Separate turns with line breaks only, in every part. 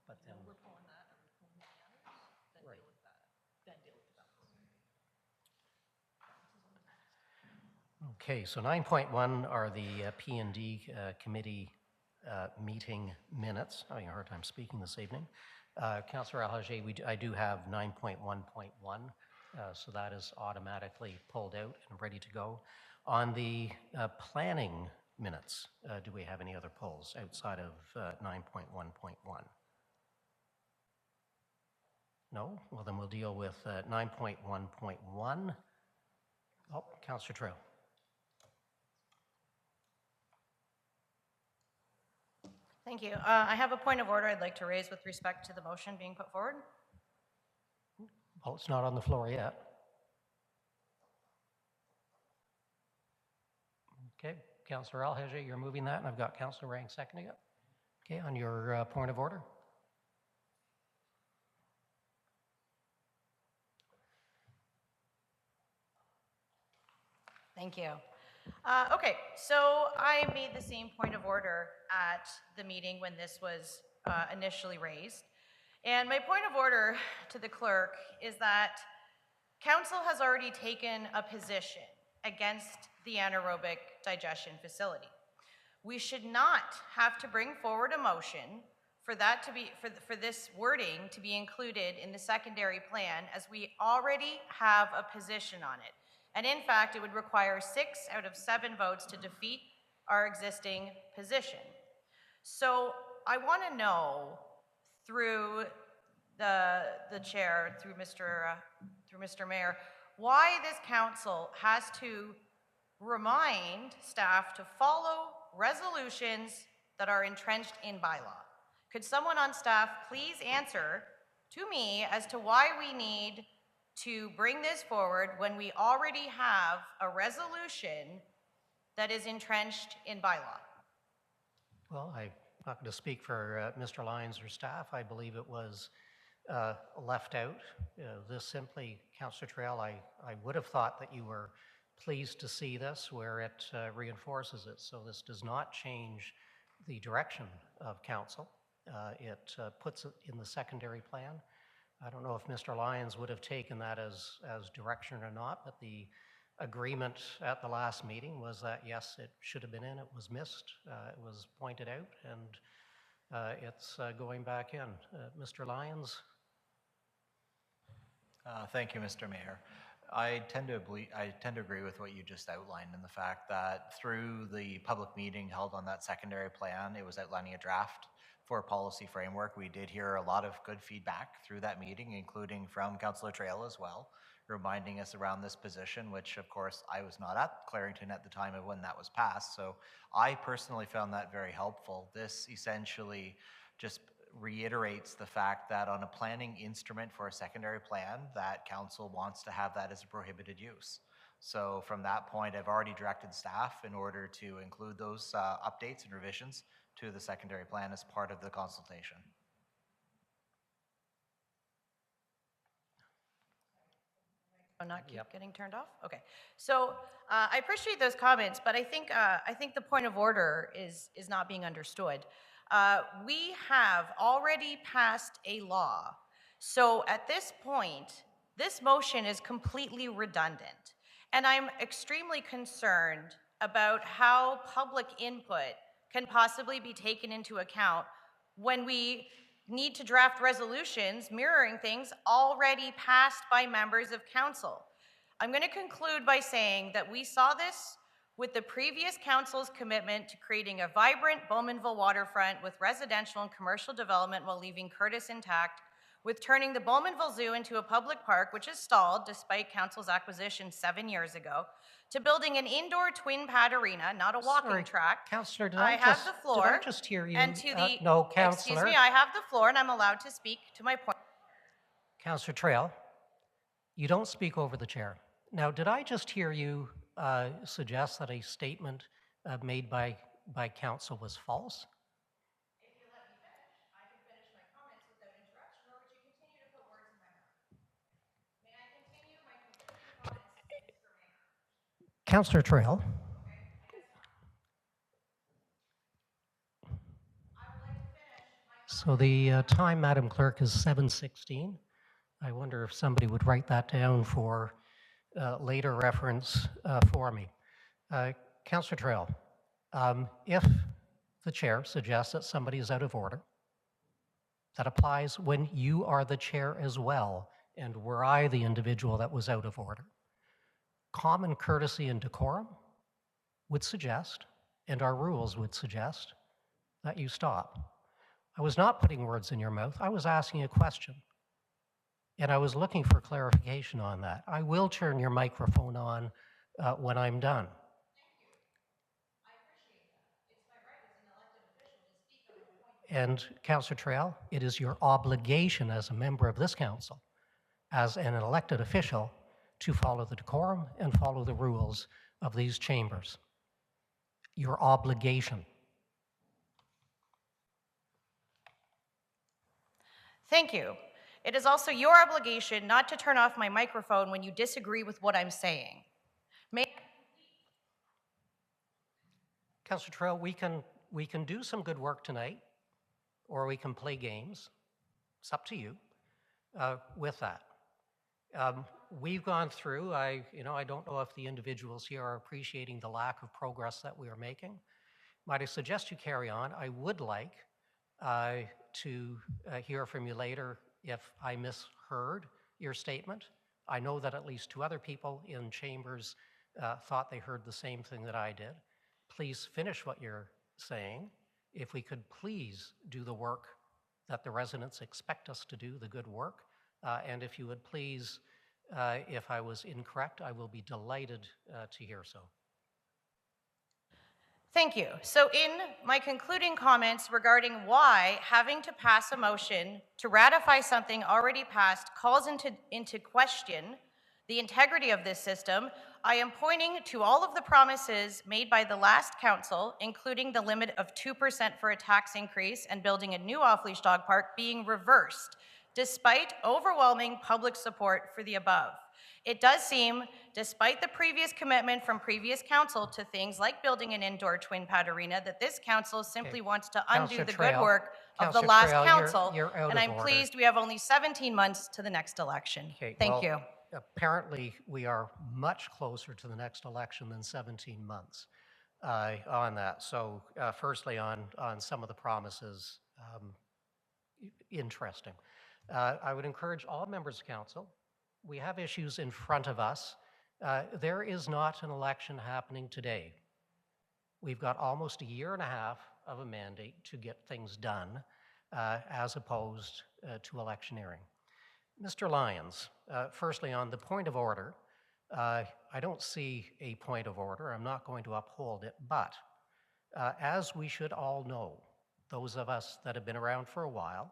but then,
We're pulling that, and we're pulling the others, then
Right.
deal with that, then deal with the balance.
okay, so 9.1 are the P&D committee meeting minutes. Having a hard time speaking this evening. Councillor Al-Hajj, I do have 9.1.1, so that is automatically pulled out and ready to go. On the planning minutes, do we have any other polls outside of 9.1.1? No? Well, then we'll deal with 9.1.1. Oh, Councillor Trail.
Thank you. I have a point of order I'd like to raise with respect to the motion being put forward.
Well, it's not on the floor yet. Okay, Councillor Al-Hajj, you're moving that, and I've got Councillor Rang seconding it. Okay, on your point of order.
Thank you. Okay, so I made the same point of order at the meeting when this was initially raised. And my point of order to the clerk is that council has already taken a position against the anaerobic digestion facility. We should not have to bring forward a motion for that to be, for this wording to be included in the secondary plan, as we already have a position on it. And in fact, it would require 6 out of 7 votes to defeat our existing position. So I want to know through the chair, through Mr. Mayor, why this council has to remind staff to follow resolutions that are entrenched in bylaw. Could someone on staff please answer to me as to why we need to bring this forward when we already have a resolution that is entrenched in bylaw?
Well, I'm not going to speak for Mr. Lyons or staff. I believe it was left out. This simply, Councillor Trail, I would have thought that you were pleased to see this where it reinforces it. So this does not change the direction of council. It puts it in the secondary plan. I don't know if Mr. Lyons would have taken that as direction or not, but the agreement at the last meeting was that yes, it should have been in, it was missed, it was pointed out, and it's going back in. Mr. Lyons?
Thank you, Mr. Mayor. I tend to agree with what you just outlined, in the fact that through the public meeting held on that secondary plan, it was outlining a draft for a policy framework. We did hear a lot of good feedback through that meeting, including from Councillor Trail as well, reminding us around this position, which of course I was not at Clarington at the time of when that was passed. So I personally found that very helpful. This essentially just reiterates the fact that on a planning instrument for a secondary plan, that council wants to have that as a prohibited use. So from that point, I've already directed staff in order to include those updates and revisions to the secondary plan as part of the consultation.
Not keep getting turned off? Okay. So I appreciate those comments, but I think the point of order is not being understood. We have already passed a law. So at this point, this motion is completely redundant. And I'm extremely concerned about how public input can possibly be taken into account when we need to draft resolutions mirroring things already passed by members of council. I'm going to conclude by saying that we saw this with the previous council's commitment to creating a vibrant Bowmanville waterfront with residential and commercial development while leaving Curtis intact, with turning the Bowmanville Zoo into a public park, which is stalled despite council's acquisition 7 years ago, to building an indoor twin pad arena, not a walking track.
Councillor,
I have the floor.
Did I just hear you?
And to the,
no, Councillor.
excuse me, I have the floor and I'm allowed to speak to my point.
Councillor Trail, you don't speak over the chair. Now, did I just hear you suggest that a statement made by council was false?
If you let me finish, I can finish my comments without interruption, or would you continue to put words in my mouth? May I continue my concluding comments, Mr. Mayor?
Councillor Trail.
I would like to finish my
So the time, Madam Clerk, is 7:16. I wonder if somebody would write that down for later reference for me. Councillor Trail, if the chair suggests that somebody is out of order, that applies when you are the chair as well, and were I the individual that was out of order. Common courtesy and decorum would suggest, and our rules would suggest, that you stop. I was not putting words in your mouth. I was asking a question. And I was looking for clarification on that. I will turn your microphone on when I'm done. And Councillor Trail, it is your obligation as a member of this council, as an elected official, to follow the decorum and follow the rules of these chambers. Your obligation.
Thank you. It is also your obligation not to turn off my microphone when you disagree with what I'm saying.
Councillor Trail, we can do some good work tonight, or we can play games. It's up to you with that. We've gone through, I don't know if the individuals here are appreciating the lack of progress that we are making. Might I suggest you carry on? I would like to hear from you later if I misheard your statement. I know that at least 2 other people in chambers thought they heard the same thing that I did. Please finish what you're saying. If we could please do the work that the residents expect us to do, the good work. And if you would please, if I was incorrect, I will be delighted to hear so.
Thank you. So in my concluding comments regarding why having to pass a motion to ratify something already passed calls into question the integrity of this system, I am pointing to all of the promises made by the last council, including the limit of 2% for a tax increase and building a new off-leash dog park being reversed, despite overwhelming public support for the above. It does seem, despite the previous commitment from previous council to things like building an indoor twin pad arena, that this council simply wants to undo
Councillor
the
Trail.
good work of the
Councillor
last
Trail,
council.
you're out
And
of
I'm
order.
pleased we have only 17 months to the next election.
Okay,
Thank
well,
you.
Apparently, we are much closer to the next election than 17 months on that. So firstly, on some of the promises, interesting. I would encourage all members of council, we have issues in front of us. There is not an election happening today. We've got almost 1.5 years of a mandate to get things done as opposed to electioneering. Mr. Lyons, firstly, on the point of order, I don't see a point of order. I'm not going to uphold it, but as we should all know, those of us that have been around for a while,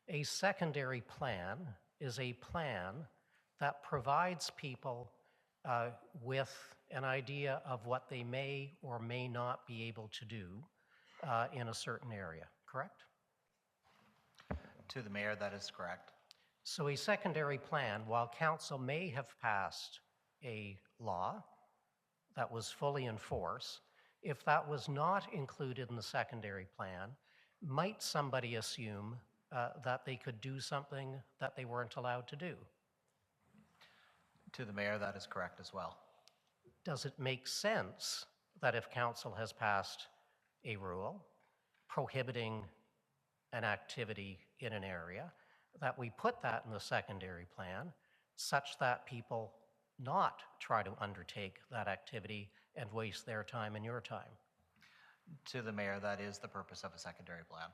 a secondary plan is a plan that provides people with an idea of what they may or may not be able to do in a certain area, correct?
To the mayor, that is correct.
So a secondary plan, while council may have passed a law that was fully in force, if that was not included in the secondary plan, might somebody assume that they could do something that they weren't allowed to do?
To the mayor, that is correct as well.
Does it make sense that if council has passed a rule prohibiting an activity in an area, that we put that in the secondary plan such that people not try to undertake that activity and waste their time and your time?
To the mayor, that is the purpose of a secondary plan.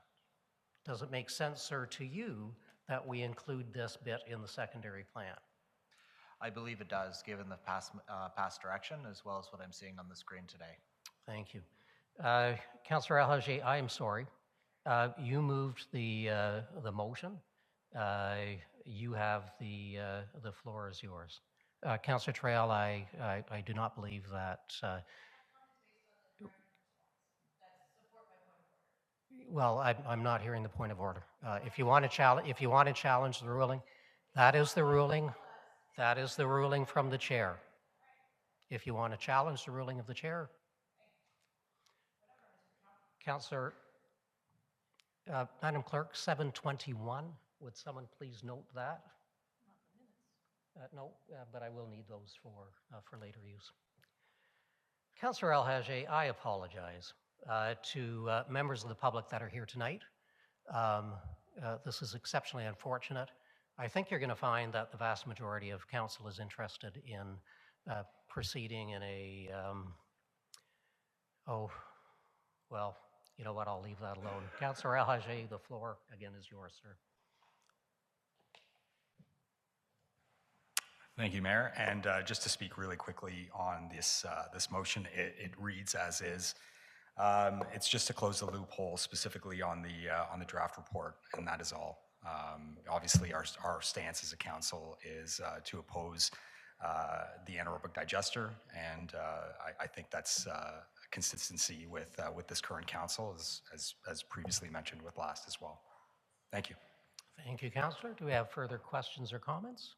Does it make sense, sir, to you that we include this bit in the secondary plan?
I believe it does, given the past direction as well as what I'm seeing on the screen today.
Thank you. Councillor Alhaji, I am sorry. You moved the motion. You have the floor is yours. Councillor Trail, I do not believe that. Well, I'm not hearing the point of order. If you want to challenge the ruling, that is the ruling. That is the ruling from the chair. If you want to challenge the ruling of the chair, Councillor Madam Clerk, 721, would someone please note that? No, but I will need those for later use. Councillor El-Hajj, I apologize to members of the public that are here tonight. This is exceptionally unfortunate. I think you're going to find that the vast majority of council is interested in proceeding in a, well, you know what, I'll leave that alone. Councillor El-Hajj, the floor again is yours, sir.
Thank you, Mayor. And just to speak really quickly on this motion, it reads as is. It's just to close the loophole specifically on the draft report, and that is all. Obviously, our stance as a council is to oppose the anaerobic digester, and I think that's consistency with this current council, as previously mentioned with last as well. Thank you.
Thank you, Councillor. Do we have further questions or comments?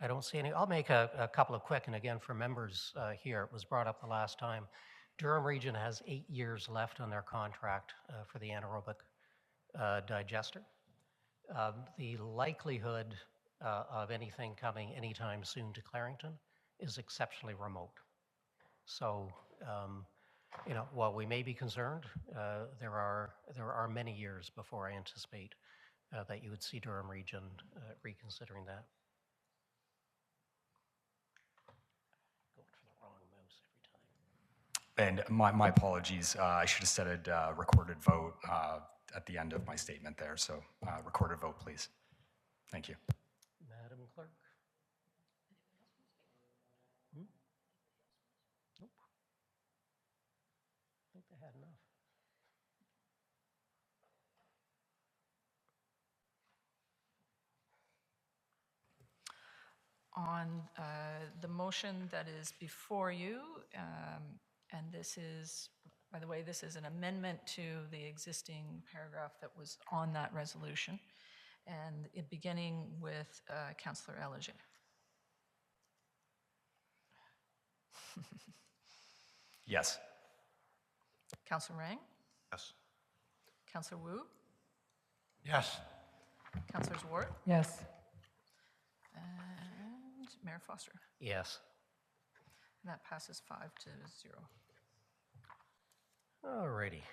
I don't see any. I'll make a couple of quick, and again, for members here, it was brought up the last time. Durham Region has 8 years left on their contract for the anaerobic digester. The likelihood of anything coming anytime soon to Clarington is exceptionally remote. So, you know, while we may be concerned, there are many years before I anticipate that you would see Durham Region reconsidering that.
And my apologies. I should have said a recorded vote at the end of my statement there. So recorded vote, please. Thank you.
Madam Clerk. Nope. I think they had enough.
On the motion that is before you, and this is, by the way, this is an amendment to the existing paragraph that was on that resolution, and it beginning with Councillor El-Hajj.
Yes.
Councillor Rang,
Yes.
Councillor Wu,
Yes.
Councillor Zwart,
Yes.
and Mayor Foster.
Yes.
And that passes 5-0.
All righty.